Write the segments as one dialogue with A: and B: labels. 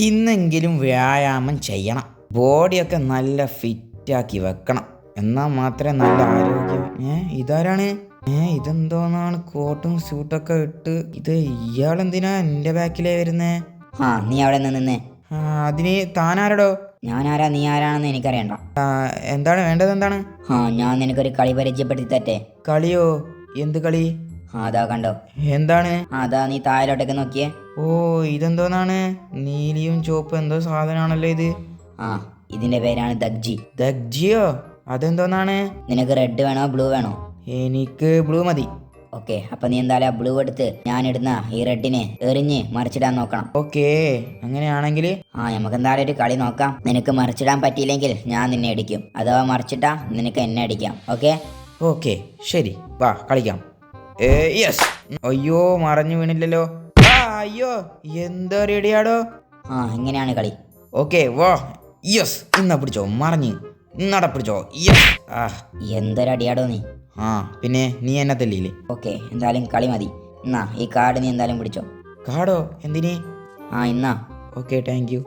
A: ഇന്നെങ്കിലും വ്യായാമം ചെയ്യണം. ബോഡിയൊക്കെ നല്ല ഫിറ്റാക്കി വെക്കണം. എന്നാൽ മാത്രമേ നല്ല ആരോഗ്യം. ഇതാരാണ്? ഇതെന്തോന്നാണ് കോട്ടും സ്യൂട്ടൊക്കെ ഇട്ട്? ഇത് ഇയാളെന്തിനാ എൻ്റെ ബാക്കിലേ വരുന്നേ?
B: നീ അവിടെ നിന്നേ.
A: അതിന് താനാരടോ?
B: ഞാനാരാ നീ ആരാണെന്ന് എനിക്കറിയണ്ട.
A: എന്താണ് വേണ്ടത്? എന്താണ്?
B: ഞാൻ നിനക്കൊരു കളി പരിചയപ്പെടുത്തി തരട്ടെ.
A: കളിയോ? എന്ത് കളി?
B: അതാ കണ്ടോ?
A: എന്താണ്?
B: അതാ നീ താഴോട്ടൊക്കെ നോക്കിയേ.
A: ഓ, ഇതെന്തോന്നാണ്? നീലിയും ചുവപ്പും എന്തോ സാധനമാണല്ലോ ഇത്.
B: ഇതിന്റെ പേരാണ് ദഗ്ജി.
A: ദഗ്ജിയോ? അതെന്തോന്നാണ്?
B: നിനക്ക് റെഡ് വേണോ ബ്ലൂ വേണോ?
A: എനിക്ക് ബ്ലൂ മതി.
B: ഓക്കെ, അപ്പൊ നീ എന്തായാലും ബ്ലൂ എടുത്ത് ഞാനിടുന്ന ഈ റെഡിനെ എറിഞ്ഞ് മറിച്ചിടാൻ നോക്കണം.
A: ഓക്കേ, അങ്ങനെയാണെങ്കിൽ
B: നമുക്ക് എന്തായാലും ഒരു കളി നോക്കാം. നിനക്ക് മറിച്ചിടാൻ പറ്റിയില്ലെങ്കിൽ ഞാൻ നിന്നെ അടിക്കും. അഥവാ മറിച്ചിട്ടാ നിനക്ക് എന്നെ അടിക്കാം. ഓക്കെ
A: ഓക്കെ ശരി, വാ കളിക്കാം. യെസ്. അയ്യോ, മറഞ്ഞു വീണില്ലല്ലോ. അയ്യോ, എന്താ റെഡിയാടോ?
B: ഇങ്ങനെയാണ് കളി.
A: ഓക്കെ വാ. യെസ്, ഇന്നാ പിടിച്ചോ. മറിഞ്ഞ് ഇന്നട പിടിച്ചോ. യെസ്.
B: എന്തൊരടിയാടോ നീ.
A: പിന്നെ നീ എന്നെ തല്ലിയില്ലേ?
B: ഓക്കെ, എന്തായാലും കളി മതി. എന്നാ ഈ കാർഡ് നീ എന്തായാലും പിടിച്ചോ.
A: കാർഡോ? എന്തിന്?
B: ഇന്നാ.
A: Okay, thank you.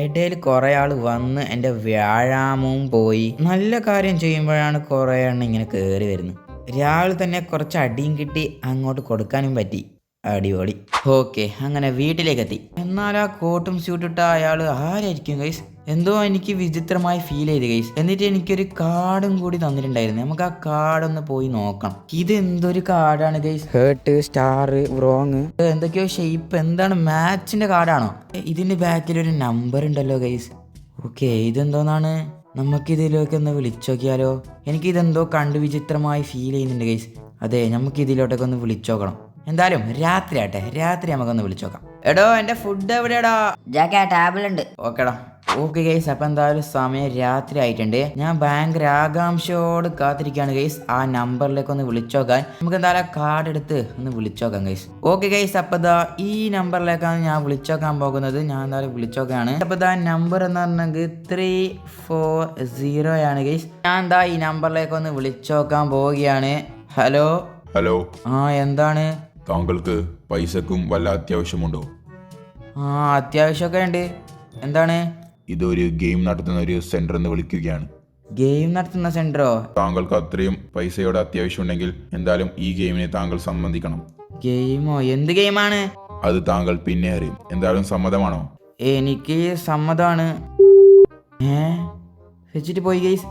A: ഇടയിൽ കുറെ ആൾ വന്ന് എൻ്റെ വ്യായാമവും പോയി. നല്ല കാര്യം ചെയ്യുമ്പോഴാണ് കുറെ എണ്ണം ഇങ്ങനെ കയറി വരുന്നത്. രാവിലെ തന്നെ കുറച്ച് അടിയും കിട്ടി, അങ്ങോട്ട് കൊടുക്കാനും പറ്റി. അടിപൊളി. ഓക്കെ, അങ്ങനെ വീട്ടിലേക്ക് എത്തി. എന്നാൽ ആ കോട്ടും സ്യൂട്ടിട്ട അയാൾ ആരായിരിക്കും ഗൈസ്? എന്തോ എനിക്ക് വിചിത്രമായി ഫീൽ ചെയ്ത് ഗൈസ്. എന്നിട്ട് എനിക്കൊരു കാർഡും കൂടി തന്നിട്ടുണ്ടായിരുന്നു. നമുക്ക് ആ കാർഡൊന്ന് പോയി നോക്കാം. ഇത് എന്തൊരു കാർഡാണ് ഗൈസ്? ഹേർട്ട്, സ്റ്റാർ, വ്രോങ്, എന്തൊക്കെയോ ഷേപ്പ്. എന്താണ്? മാച്ചിന്റെ കാർഡാണോ? ഇതിന്റെ ബാക്കിൽ ഒരു നമ്പർ ഉണ്ടല്ലോ ഗൈസ്. ഓക്കെ, ഇതെന്തോന്നാണ്? നമുക്കിതിലേക്ക് ഒന്ന് വിളിച്ചു നോക്കിയാലോ? എനിക്കിതെന്തോ കണ്ടു വിചിത്രമായി ഫീൽ ചെയ്യുന്നുണ്ട് ഗൈസ്. അതെ, നമുക്ക് ഇതിലോട്ടൊക്കെ ഒന്ന് വിളിച്ചു നോക്കണം. എന്തായാലും രാത്രി ആട്ടെ, രാത്രി നമുക്കൊന്ന് വിളിച്ചു നോക്കാം. എടോ, എന്റെ ഫുഡ് എവിടെയാടാ?
B: ടേബിൾ ഉണ്ട്.
A: ഓക്കെടാ. ഓക്കെ ഗൈസ്, അപ്പം എന്തായാലും സമയം രാത്രി ആയിട്ടുണ്ട്. ഞാൻ ഭയങ്കര ആകാംക്ഷയോട് കാത്തിരിക്കുകയാണ് ഗൈസ് ആ നമ്പറിലേക്ക് ഒന്ന് വിളിച്ചു നോക്കാൻ. നമുക്ക് എന്തായാലും കാർഡ് എടുത്ത് ഒന്ന് വിളിച്ചു നോക്കാം ഗൈസ്. ഓക്കെ ഗൈസ്, അപ്പം ഇതാ ഈ നമ്പറിലേക്കാണ് ഞാൻ വിളിച്ചു നോക്കാൻ പോകുന്നത്. ഞാൻ എന്തായാലും വിളിച്ചു നോക്കുകയാണ്. അപ്പം ഇതാ നമ്പർ എന്ന് പറഞ്ഞെങ്കിൽ 340 ആണ് ഗൈസ്. ഞാൻ എന്താ ഈ നമ്പറിലേക്ക് ഒന്ന് വിളിച്ചു നോക്കാൻ പോവുകയാണ്. ഹലോ.
C: ഹലോ.
A: എന്താണ്?
C: താങ്കൾക്ക് പൈസക്കും വല്ല അത്യാവശ്യമുണ്ടോ?
A: അത്യാവശ്യമൊക്കെ ഉണ്ട്. എന്താണ്?
C: ഇതൊരു ഗെയിം നടത്തുന്ന ഒരു സെന്റർ എന്ന് വിളിക്കുകയാണ്.
A: ഗെയിം നടത്തുന്ന സെന്ററോ?
C: താങ്കൾക്ക് അത്രയും പൈസയുടെ അത്യാവശ്യം ഉണ്ടെങ്കിൽ എന്തായാലും ഈ ഗെയിമിനെ താങ്കൾ സമ്മതിക്കണം.
A: ഗെയിമോ? എന്ത് ഗെയിമാണ്?
C: അത് താങ്കൾ പിന്നെ അറിയും. എന്തായാലും സമ്മതമാണോ?
A: എനിക്ക് സമ്മതമാണ്. വെച്ചിട്ട് പോയി ഗെയ്സ്.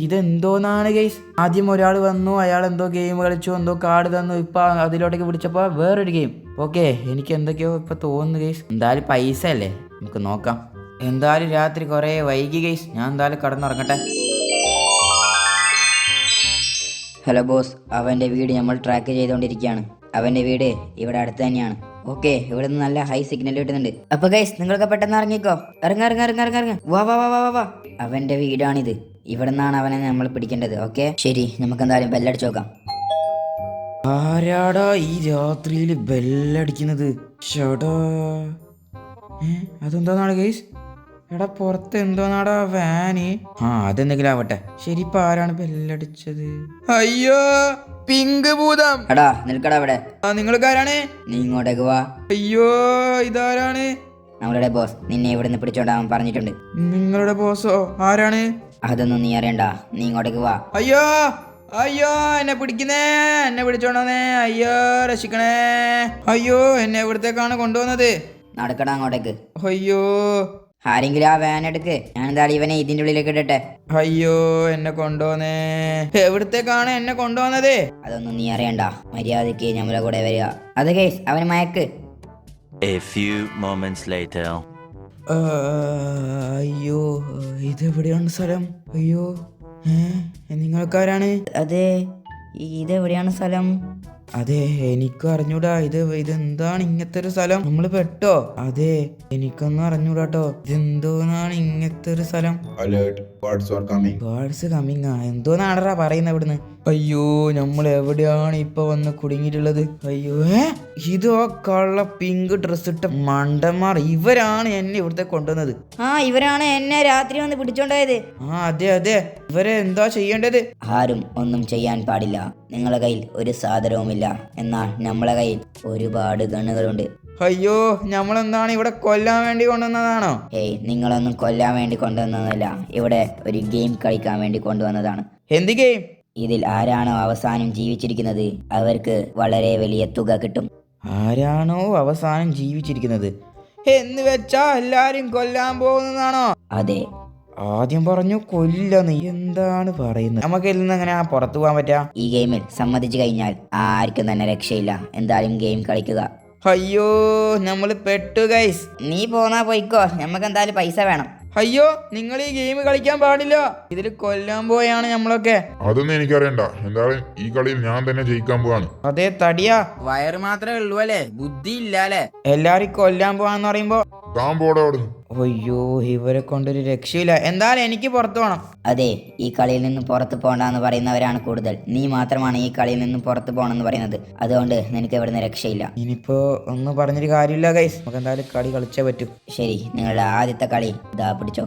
A: ഇതെന്തോന്നാണ് ഗെയ്സ്? ആദ്യം ഒരാൾ വന്നു, അയാൾ എന്തോ ഗെയിം കളിച്ചു, എന്തോ കാർഡ് തന്നു. ഇപ്പൊ അതിലോട്ടേക്ക് പിടിച്ചപ്പോ വേറൊരു ഗെയിം. ഓക്കെ, എനിക്ക് എന്തൊക്കെയോ ഇപ്പൊ തോന്നുന്നു ഗെയ്സ്. എന്തായാലും പൈസ അല്ലേ, നമുക്ക് നോക്കാം. എന്തായാലും രാത്രി കുറെ വൈകി ഗെയ്സ്. ഞാൻ എന്തായാലും കടന്നുറങ്ങട്ടെ.
B: ഹലോ ബോസ്, അവന്റെ വീട് നമ്മൾ ട്രാക്ക് ചെയ്തുകൊണ്ടിരിക്കുകയാണ്. അവന്റെ വീട് ഇവിടെ അടുത്ത് തന്നെയാണ്. ഓക്കെ, ഇവിടെ നിന്ന് നല്ല ഹൈ സിഗ്നൽ കിട്ടുന്നുണ്ട്. അപ്പൊ ഗൈസ്, നിങ്ങളൊക്കെ പെട്ടെന്ന് ഇറങ്ങിക്കോ. ഇറങ്ങ. വാ. അവന്റെ വീടാണിത്. ഇവിടെ നിന്നാണ് അവനെ നമ്മൾ പിടിക്കേണ്ടത്. ഓക്കെ ശരി, നമുക്ക് എന്തായാലും ബെല്ലടിച്ചു നോക്കാം.
A: ആരാടാ ഈ രാത്രിയിൽ ബെല്ലടിക്കുന്നത്? അതെന്തോന്നാണ് ഗൈസ്? എടാ, പുറത്ത് എന്തോന്നാടാ വാന്? അതെന്തെങ്കിലും ആവട്ടെ. ശരി, ഇപ്പൊ ആരാണ് ബെല്ലടിച്ചത്? അയ്യോ, പിങ്ക് ഭൂതം.
B: എടാ നിൽക്കടാ അവിടെ.
A: നിങ്ങൾക്ക് ആരാണ്?
B: നീ ഇങ്ങോട്ടേക്ക് വാ.
A: അയ്യോ, ഇതാരാണ്?
B: നമ്മളുടെ ബോസ് നിന്നെ ഇവിടെ നിന്ന് പിടിച്ചോണ്ടാവാൻ പറഞ്ഞിട്ടുണ്ട്.
A: നിങ്ങളുടെ ബോസോ? ആരാണ്?
B: അതൊന്നും നീ അറിയണ്ട. നീ ഇങ്ങോട്ടേക്ക് വാ.
A: അയ്യോ, എന്നെ പിടിക്കുന്നേ, എന്നെ പിടിച്ചോണ്ടോന്നേ. അയ്യോ, രക്ഷിക്കണേ. അയ്യോ, എന്നെ എവിടത്തേക്കാണ് കൊണ്ടുവന്നത്?
B: നടക്കടാ അങ്ങോട്ടേക്ക്.
A: അയ്യോ,
B: ആരെങ്കിലും ആ വാൻ എടുക്ക്. ഞാൻ എന്തായാലും ഇവനെ ഇതിന്റെ ഉള്ളിലേക്ക് ഇടട്ടെ.
A: അയ്യോ, എന്നെ കൊണ്ടുവന്നേ. എവിടത്തേക്കാണ് എന്നെ കൊണ്ടുവന്നത്?
B: അതൊന്നും നീ അറിയണ്ട. മര്യാദക്ക് നമ്മളെ കൂടെ വരിക. അത് കേസ്, അവന് മയക്ക്.
D: A few moments later.
A: അയ്യോ, ഇതെവിടെയാണ് സ്ഥലം? അയ്യോ, നിങ്ങൾക്കാരാണ്?
B: അതെ, ഇതെവിടെയാണ് സ്ഥലം?
A: അതെ, എനിക്കും അറിഞ്ഞൂടാ. ഇതെന്താണ് ഇങ്ങനത്തെ ഒരു സ്ഥലം? നമ്മള് പെട്ടോ? അതെ, എനിക്കൊന്നും അറിഞ്ഞൂടാട്ടോ. ഇതെന്തോന്നാണ് ഇങ്ങനത്തെ ഒരു സ്ഥലം? Guards coming. എന്തോന്നാണറാ പറയുന്നത് ഇവിടുന്ന്? അയ്യോ, നമ്മൾ എവിടെയാണ് ഇപ്പൊ വന്ന് കുടുങ്ങിയിട്ടുള്ളത്? അയ്യോ, ഇതോ കള്ള പിങ്ക് ഡ്രസ് ഇട്ട മണ്ടന്മാർ. ഇവരാണ് എന്നെ ഇവിടുത്തെ കൊണ്ടുവന്നത്.
B: ഇവരാണ് എന്നെ രാത്രി വന്ന് പിടിച്ചോണ്ടായത്.
A: അതെ. ഇവരെ എന്താ ചെയ്യേണ്ടത്?
B: ആരും ഒന്നും ചെയ്യാൻ പാടില്ല. നിങ്ങളുടെ കയ്യിൽ ഒരു സാധനവുമില്ല. എന്നാൽ നമ്മളെ കയ്യിൽ ഒരുപാട് ഗണ്ണുകളുണ്ട്.
A: അയ്യോ നമ്മളെന്താണ് ഇവിടെ കൊല്ലാൻ വേണ്ടി കൊണ്ടുവന്നതാണോ?
B: ഏയ് നിങ്ങളൊന്നും കൊല്ലാൻ വേണ്ടി കൊണ്ടുവന്നതല്ല, ഇവിടെ ഒരു ഗെയിം കളിക്കാൻ വേണ്ടി കൊണ്ടുവന്നതാണ്.
A: എന്ത് ഗെയിം?
B: ഇതിൽ ആരാണോ അവസാനം ജീവിച്ചിരിക്കുന്നത് അവർക്ക് വളരെ വലിയ തുക കിട്ടും.
A: ആരാണോ അവസാനം ജീവിച്ചിരിക്കുന്നത് എന്ന് വെച്ചാ എല്ലാരും കൊല്ലാൻ പോകുന്നതാണോ?
B: അതെ.
A: ആദ്യം പറഞ്ഞു കൊല്ലെന്ന്, എന്താണ് പറയുന്നത്? നമുക്ക് ഇതിൽ നിന്ന് എങ്ങനെ പുറത്തു പോകാൻ പറ്റാ?
B: ഈ ഗെയിമിൽ സമ്മതിച്ചു കഴിഞ്ഞാൽ ആർക്കും തന്നെ രക്ഷയില്ല. എന്തായാലും ഗെയിം കളിക്കുക.
A: അയ്യോ നമ്മൾ പെട്ടു ഗൈസ്.
B: നീ പോന്നാ പോയിക്കോ, നമുക്ക് എന്തായാലും പൈസ വേണം.
A: അയ്യോ നിങ്ങൾ ഈ ഗെയിം കളിക്കാൻ പാടില്ല, ഇതിൽ കൊല്ലാൻ പോയാണ് നമ്മളൊക്കെ.
C: അതൊന്നും എനിക്കറിയണ്ട. എന്തായാലും ഈ കളിയിൽ ഞാൻ തന്നെ ജയിക്കാൻ പോവാണ്.
A: അതെ തടിയാ,
E: വയറ് മാത്രമേ ഉള്ളൂ അല്ലേ, ബുദ്ധി ഇല്ല അല്ലേ?
A: എല്ലാരും കൊല്ലാൻ പോവാന്ന് പറയുമ്പോ
C: താൻ പോടെ അവിടുന്ന്.
A: അയ്യോ ഇവരെ കൊണ്ടൊരു രക്ഷയില്ല. എന്തായാലും എനിക്ക് പുറത്തു പോകണം.
B: അതെ, ഈ കളിയിൽ നിന്ന് പുറത്ത് പോകണ്ടെന്ന് പറയുന്നവരാണ് കൂടുതൽ. നീ മാത്രമാണ് ഈ കളിയിൽ നിന്ന് പുറത്ത് പോകണമെന്ന് പറയുന്നത്. അതുകൊണ്ട് നിനക്ക് ഇവിടുന്ന് രക്ഷയില്ല.
A: ഇനിയിപ്പോ ഒന്നും പറഞ്ഞൊരു കാര്യമില്ല ഗൈസ്, നമുക്ക് എന്തായാലും കളി കളിച്ചേ പറ്റൂ.
B: ശരി, നിങ്ങളുടെ ആദ്യത്തെ കളി ഇതാ പിടിച്ചോ.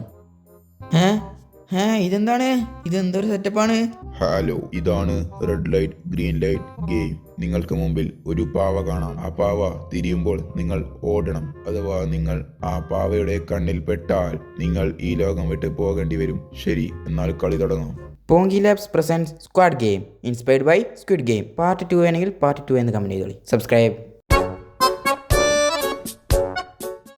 A: ഇതെന്താണ്? ഇതെന്തൊരു സെറ്റപ്പാണ്?
C: ഹലോ, ഇതാണ് red light green light game. നിങ്ങൾക്ക് മുമ്പിൽ ഒരു പാവ കാണാം. ആ പാവ തിരിയുമ്പോൾ നിങ്ങൾ ഓടണം. അഥവാ നിങ്ങൾ ആ പാവയുടെ കണ്ണിൽ പെട്ടാൽ നിങ്ങൾ ഈ ലോകം വിട്ട് പോകേണ്ടി വരും. ശരി, എന്നാൽ കളി തുടങ്ങാം.
A: Ponki labs presents squad game inspired by squid game. Part 2 വേണമെങ്കിൽ പാർട്ട് 2 എന്ന് കമന്റ് ചെയ്തോളി. സബ്സ്ക്രൈബ്.